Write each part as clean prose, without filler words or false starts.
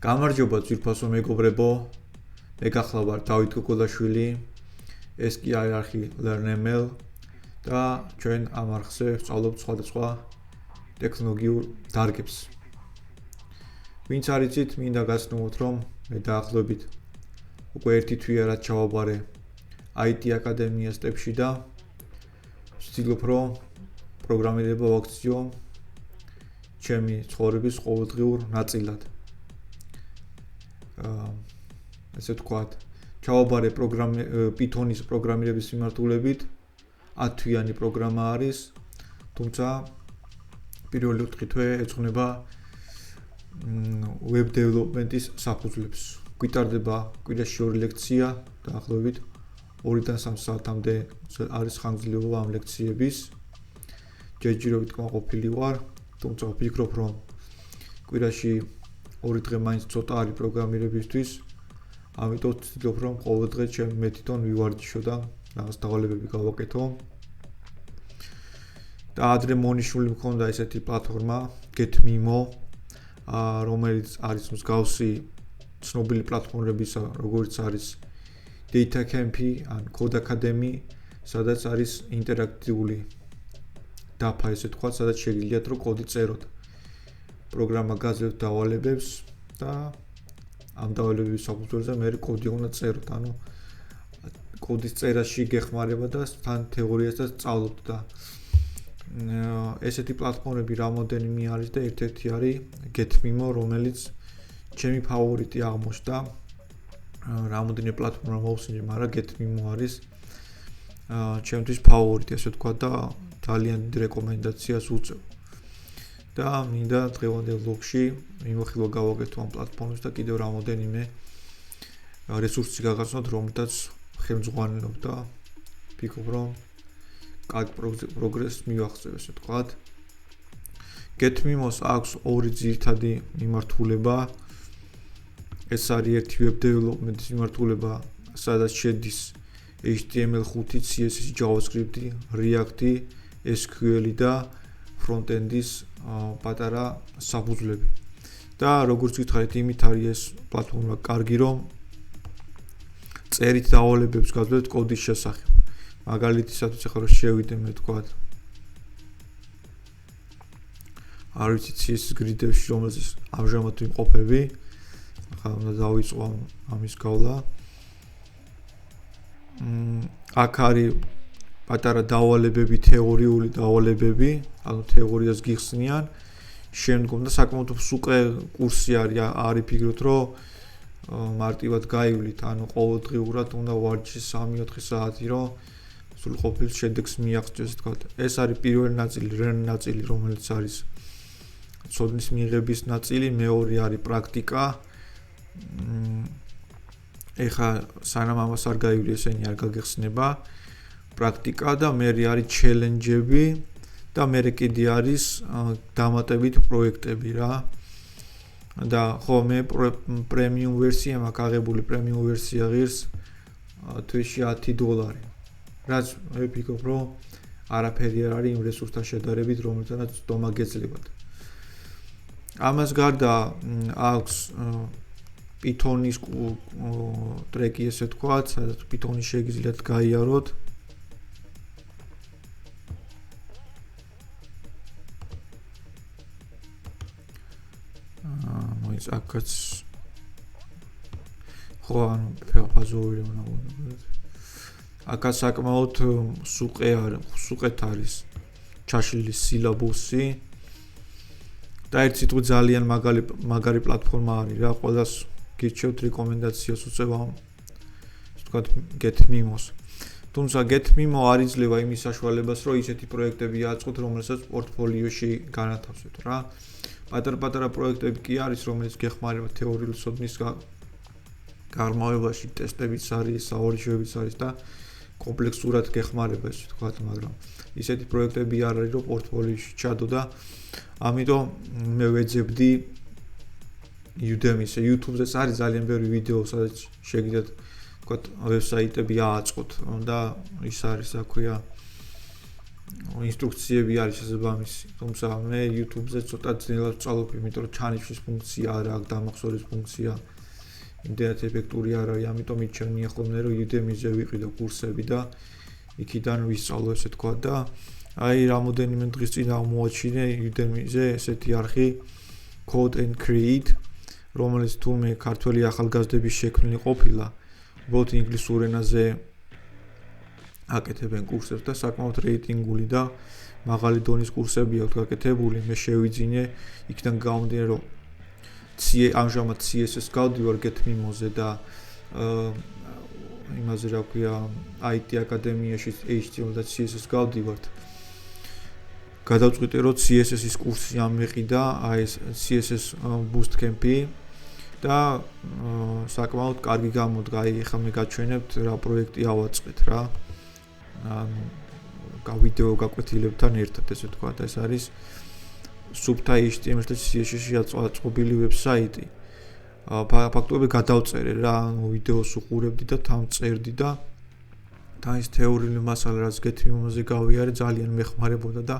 გამარჯობა ძვირფასო მეგობრებო, მე გახლავარ დავით გოგოლაშვილი, ეს კი არხი LearnML და ჩვენ ამ არხზე ვსწავლობთ სხვადასხვა ტექნოლოგიურ დარგებს. ვინც არ იცით, მინდა გაცნობოთ, რომ მე დაახლოებით უკვე ერთი თვეა რაც ჩავაბარე IT აკადემიას სტეპში და ვცდილობ, რომ პროგრამირება ვაქციო ჩემი ცხოვრების ყოველდღიურ ნაწილად. ესე ვთქვათ, ჩავაბარე Python-ის პროგრამირების მიმართულებით 10 თვიანი პროგრამა არის, თუმცა პირველი 4 თვე ეძღვნება web development-ის საფუძვლებს. გვიტარდება კვირაში 2 ლექცია, დაახლოებით 2-დან 3 საათამდე არის ხანგრძლივობა ამ ლექციების. ჯერჯერობით კმაყოფილი ვარ, თუმცა ვფიქრობ, რომ კვირაში 2 დღე მაინც ცოტა არის პროგრამირებისთვის, ამიტომ ვცდილობ, რომ ყოველ დღე ჩემი მე თვითონ ვივარჯიშო და რაღაც დავალებები გავაკეთო. და ადრე მონიშნული მქონდა ესეთი პლატფორმა GetMemo, რომელიც არის მსგავსი ცნობილი პლატფორმებისა, როგორც არის DataCamp ან Codecademy, სადაც არის ინტერაქტიული დაფა, ესე ვთქვათ, სადაც შეგიძლიათ რომ კოდი წეროთ. პროგრამა გაძლევთ დავალებებს და ამ დავალებების საფუძველზე მე კოდი უნდა წეროთ, ანუ კოდის წერაში გეხმარება და თან თეორიასაც სწავლობთ და ესეთი პლატფორმები რამოდენიმე არის და ერთ-ერთი არის GetMemo, რომელიც ჩემი ფავორიტი აღმოჩნდა. რამოდენიმე პლატფორმა მოვსინჯე, მაგრამ GetMemo არის ჩემთვის ფავორიტი, ესე ვთქვათ და ძალიან დიდ რეკომენდაციას უწევ. და მინდა დღევანდელ ბლოგში მიმოხილვა გავაკეთო ამ პლატფორმის და კიდევ რამოდენიმე რესურსი გაგაცნოთ, რომელთაც ხელმძღვანელობ და ვფიქრობ, რომ კარგ პროგრესს მივაღწევ, ესე ვთქვათ. GetMemo-ს აქვს ორი ძირითადი მიმართულება. ეს არის ერთი web development-ის მიმართულება, სადაც შედის HTML5, CSS, JavaScript, React, SQL და front-end-ის პატარა საფუძვლები. და როგორც გითხარით, იმით არის ეს პლატფორმა კარგი, რომ წერით დავალებებს გაძლევთ კოდის შესახებ. მაგალითისათვის ახლა რომ შევიდე მე ვთქვათ. არ ვიცი CSS grid-ებში რომელზეც ამჟამად ვიმყოფები. ახლა უნდა დავიწყო ამის გავლა. აქ არის პატარა დავალებები, თეორიული დავალებები, ანუ თეორიას გიხსნიან. შემდგომ და საკმაოდ სუყე კურსი არის ფიქრობთ, რომ მარტივად გაივლით, ანუ ყოველდღიურად უნდა ვარჯიშოთ 3-4 საათი, რომ სრულყოფილ შედეგს მიაღწიოს, ასე ვთქვათ. ეს არის პირველი ნაწილი, learn ნაწილი, რომელიც არის ცოდნის მიღების ნაწილი, მეორე არის პრაქტიკა. ეხა სანამ ამას არ გაივლი, ესენი არ გაგეხსნება. პრაქტიკა და მერე არის ჩელენჯები და მერე კიდე არის დამატებით პროექტები რა. და ხო მე პრემიუმ ვერსია მაქვს აღებული, პრემიუმ ვერსია ღირს თვეში $10. რაც მე ვფიქრობ, რომ არაფერი არ არის იმ რესურსთან შედარებით, რომელთანაც დომა გეძლებათ. ამას გარდა აქვს Python-ის ტრეკი, ესე ვთქვათ, სადაც Python-ი შეგიძლიათ გაიაროთ. მოიც აქაც ხო ანუ ფაზოვი უნდა ვუყუროთ. აქაც საკმაოდ სუყეთ არის ჩაშლილი სილაბუსი და ერთ სიტყვით ძალიან მაგარი პლატფორმა არის რა, ყველას გირჩევთ რეკომენდაციას უწევ ამ ასე ვთქვათ GetMemo-ს. თუმცა GetMemo არ იძლევა იმის საშუალებას, რომ ისეთი პროექტები აწყოთ, რომელსაც პორტფოლიოში განათავსებთ რა. პატარ-პატარა პროექტები კი არის, რომელიც გეხმარება თეორიული ცოდნის გარმოვებაში, ტესტებიც არის, საორიშვებიც არის და კომპლექსურად გეხმარება, ესე ვთქვათ, მაგრამ ისეთი პროექტები არ არის, რომ პორტფოლიოში ჩადო და ამიტომ მე ვეძებდი Udemy-ზე, YouTube-ზე არის ძალიან ბევრი ვიდეო, სადაც შეგიძლიათ ვთქვათ, ვებსაიტები ააწყოთ და ის არის, რა ქვია, ინსტრუქციები არის შესაბამისი, თუმცა მე YouTube-ზე ცოტა ძნელად ვწავლობ, იმიტომ რომ ჩანიშვის ფუნქცია არ აქვს, დამახსოვრის ფუნქცია იმდენად ეფექტური არ არის, ამიტომ მიჩვენია ხოლმე რომ Udemy-ზე ვიყიდო კურსები და იქიდან ვისწავლო ესე თქვა და აი რამოდენიმე დღის წინ აღმოაჩინე Udemy-ზე ესეთი არხი Code and Create, რომელიც თურმე ქართველი ახალგაზრდების შექმნილი ყოფილა, უბრალოდ ინგლისურ ენაზე აკეთებენ კურსებს და საკმაოდ რეიტინგული და მაღალი დონის კურსები აქვს გაკეთებული. მე შევიძინე იქიდან გამომდინარე რომ ამჟამად CSS გავდივარ GetMemo-ზე და იმაზე რა ქვია IT აკადემიაში HTML და CSS გავდივართ. გადავწყვიტე რომ CSS-ის კურსი ამეყიდა, აი ეს CSS Bootcamp-ი და საკმაოდ კარგი გამოდგა. აი ახლა მე გაჩვენებთ რა პროექტი ავაწყეთ რა. ვიდეო გაკვეთილებთან ერთად ესე თქვა და ეს არის Subta HTML და CSS-ში აწყობილი ვებსაიტი. ფაქტობრივად გადავწერე რა, ვიდეოს უყურებდი და თან წერდი და ის თეორიული მასალა რაც GetMemo-ზე გავიარე ძალიან მეხმარებოდა და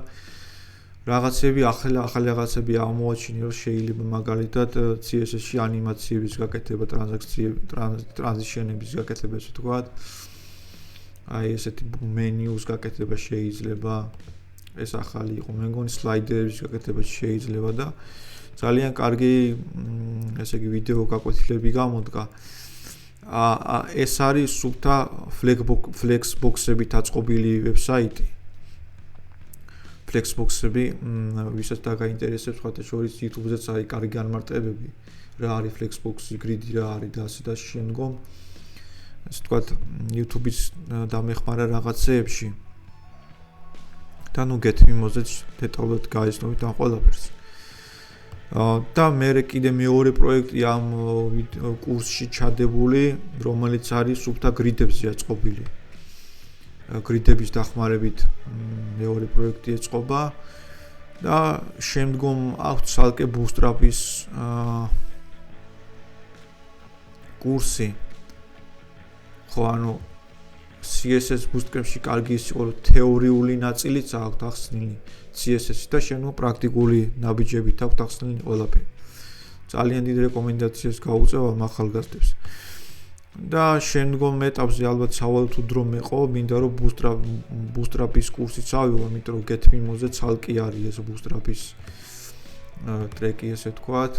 რაღაცები ახალი რაღაცები აღმოაჩინე რომ შეიძლება მაგალითად CSS-ში ანიმაციების გაკეთება, ტრანზიშენების გაკეთება ესე თქვა. აი ესეთი მენიუს გაკეთება შეიძლება, ეს ახალი იყო, მე მგონი სლაიდერების გაკეთება შეიძლება და ძალიან კარგი ესე იგი ვიდეო გაკვეთილები გამოდგა. ეს არის Subta Flexbox-ებით აწყობილი ვებსაიტი. Flexbox-ები, ვისაც დაგაინტერესებს, ხათა შორის YouTube-ზეც არის კარგი განმარტებები, რა არის Flexbox-ი, grid-ი რა არის და ასე და შემდგომ ასე ვთქვათ, YouTube-ის დამეხმარა რაღაცეებში. და ნუ GetMemo-ზეც დეტალურად გაიცნობით ამ ყველაფერს. და მე კიდე მეორე პროექტი ამ კურსში ჩადებული, რომელიც არის Subta Grid-ებზე აწყობილი. Grid-ების დახმარებით მეორე პროექტი ეწყობა და შემდგომ აქვს ცალკე Bootstrap-ის კურსი. ხო, ანუ CSS Bootcamp-ში კარგი ის იყო, რომ თეორიული ნაწილიც აქვს ახსნილი CSS-ში და შემდგომ პრაქტიკული ნაბიჯებით აქვს ახსნილი ყველაფერი. ძალიან დიდ რეკომენდაციას გავუწევ ამ ახალგაზრდებს. და შემდგომ ეტაპზე ალბათ სავალ თუ დრო მეყო, მინდა რომ Bootstrap-ის კურსიც ავიღო, იმიტომ რომ GetMemo-ზე ცალკე არის ეს Bootstrap-ის ტრეკი ესე თქვათ.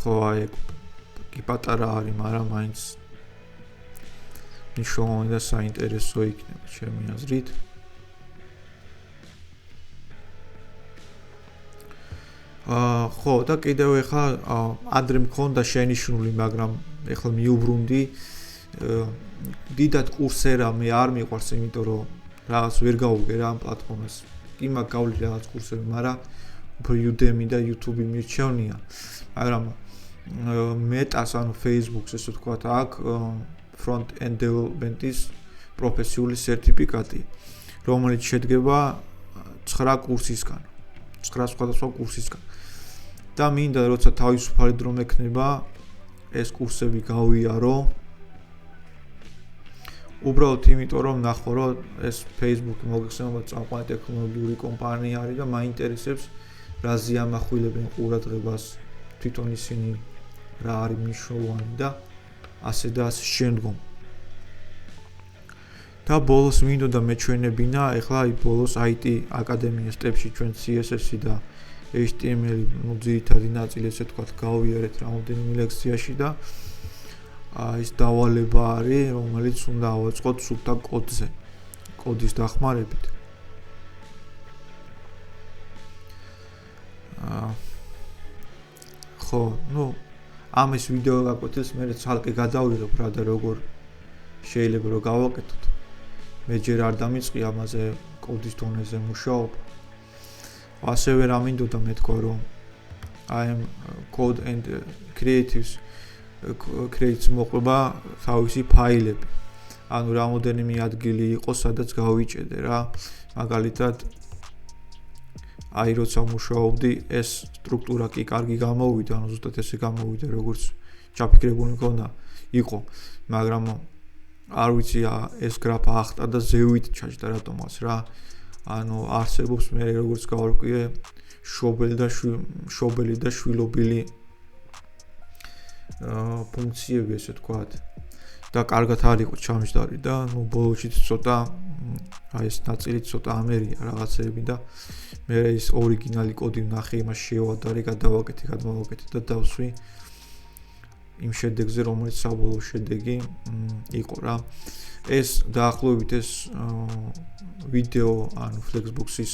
ხო, აი კი პატარა არის, მაგრამ მაინც მნიშვნელოვანი და საინტერესო იქნება ჩემი აზრით. ხო, და კიდევ ეხლა ადრე მქონდა შენიშვნული, მაგრამ ეხლა მიუბრუნდი. დიდად კურსერა მე არ მიყვარს, იმიტომ რომ რაღაც ვერ გავუგე რა ამ პლატფორმას. კი მაქვს გავლი რაღაც კურსები, მაგრამ უფრო Udemy და YouTube მირჩევნია. მაგრამ მეტას ანუ Facebook-ს ესე ვთქვათ, აქვს front-end development-ის პროფესიული სერტიფიკატი, რომელიც შედგება 9 კურსისგან, 9 სხვადასხვა კურსისგან. და მინდა როცა თავისუფალი დრო მექნება ეს კურსები გავიარო. უბრალოდ იმიტომ რომ ნახო რომ ეს Facebook მოგხსენება წამყვანი ტექნოლოგიური კომპანია არის და მაინტერესებს რა ზიამახვილებენ ყურადღებას თვითონ ისინი რა არის მნიშვნელოვანი და ასე და ასე შემდგომ. და ბოლოს მინდოდა მეჩვენებინა, ეხლა აი ბოლოს IT აკადემიის სტეპში ჩვენ CSS-ი და HTML-ი ძირითადი ნაწილი ესე თქვათ გავიარეთ რამოდენიმე ლექციაში და ის დავალება არის, რომელიც უნდა ავაწყოთ Subta კოდზე, კოდის დახმარებით. ხო, ნუ ამის ვიდეო გაკვეთილს მე ცალკე გადავიღებ რა და როგორ შეიძლება რომ გავაკეთოთ. მე ჯერ არ დამიწყი ამაზე კოდის დონეზე მუშაობა. ასევე რა მინდოდა მეთქვა რომ I am code and creates მოყვება თავისი ფაილები. ანუ რამოდენიმე ადგილი იყო, სადაც გავიჭედე რა. მაგალითად აი როცა მუშაობდი ეს სტრუქტურა კი კარგი გამოვიდა, ანუ ზუსტად ესე გამოვიდა როგორც ჩაფიქრებული მქონდა იყო, მაგრამ არ ვიცი ეს გრაფა ახტა და ზევით ჩაჭდა რატომაც რა. ანუ არსებობს მე როგორც გავარკვიე შობელი და შვილობილი ფუნქციები ესე თქვათ. და კარგად არ იყო ჩამჯდარი და ნუ ბოლოში ცოტა ეს ნაწილი ცოტა ამერია რაღაცები და მე ეს ორიგინალი კოდი ვნახე, იმას შევადარე, გადავაკეთე და დავსვი იმ შედეგზე, რომელიც საბოლოო შედეგი იყო რა. ეს დაახლოებით ეს ვიდეო, ანუ Flexbox-ის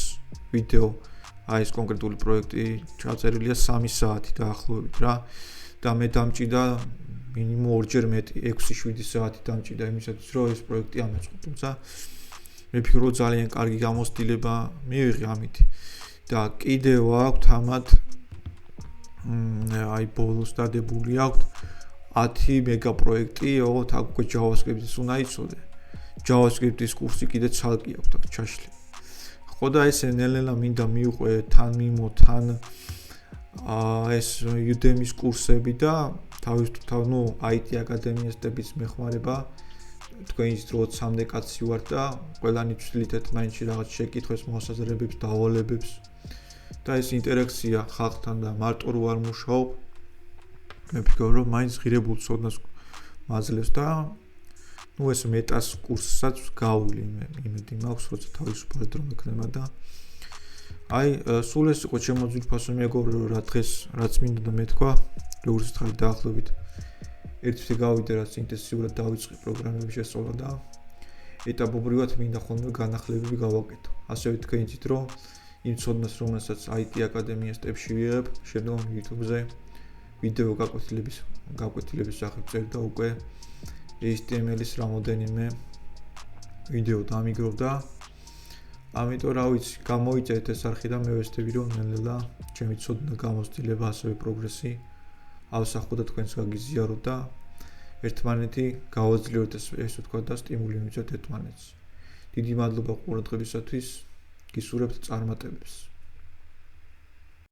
ვიდეო, ეს კონკრეტული პროექტი ჩაწერილია 3 საათი დაახლოებით რა. და მე დამჭიდა მინიმუმ 2-ჯერ მეტი 6-7 საათი დამჭიდა იმისათვის, რომ ეს პროექტი ამეწყო. თუმცა მე ვფიქრობ, რომ ძალიან კარგი გამოცდილება მივიღე ამით. და კიდევ აქვთ ამათ ბოლოს დადებული აქვთ 10 მეგა პროექტი, ოღონდ აქ უკვე JavaScript-ის უნდა იცოდე. JavaScript-ის კურსი კიდე ცალკე აქვთ აქ ჩაშლილი. ხო და ეს ნელ-ნელა მინდა მივყვე თან ეს Udemy-ის კურსები და ნუ IT აკადემიისტების მეხმარება. თქვენიც დროც 3 კაცი ვართ და ყველანი ვცდილით ერთმანეთში რაღაც შეკითხვებს, მოსაზრებებს, დავალებებს. და ეს ინტერაქცია ხალხთან და მარტო რო არ მუშაობ, მე ვფიქრობ, რომ მაინც ღირებულ ცოდნას მაძლევს და ნუ ეს მეტას კურსსაც გავვლი იმედი მაქვს, როცა თავისუფალი დრო მექნება და სულ ეს იყო ჩემო ძვირფასო მეგობრო, რა დღეს რაც მინდა და მეთქვა, როგორც თქვი დაახლოებით 1 თვე გავიდე, რაც ინტენსიურად დავიწყე პროგრამების შესწავლა და ეტაპობრივად მინდა ხოლმე განახლებები გავაკეთო. ასევე თქვენით რომ იმ ცოდნას, რომელსაც IT აკადემიისტებში ვიღებ, შემდგომ YouTube-ზე ვიდეო გაკვეთილების სახით წერ და უკვე HTML-ის რამოდენიმე ვიდეო დამიგროვ და ამიტომ რა ვიცი, გამოიწერეთ ეს არხი და მე ვეცდები რომ ნელ-ნელა ჩემი ცოდნა გამოცდილება, ასევე პროგრესი ავსახო და თქვენს გაგიზიაროთ და ერთმანეთი გავაძლიეროთ ესე ვთქვა და სტიმული მივიწევთ ერთმანეთს. დიდი მადლობა ყურადღებისათვის, გისურვებთ წარმატებებს.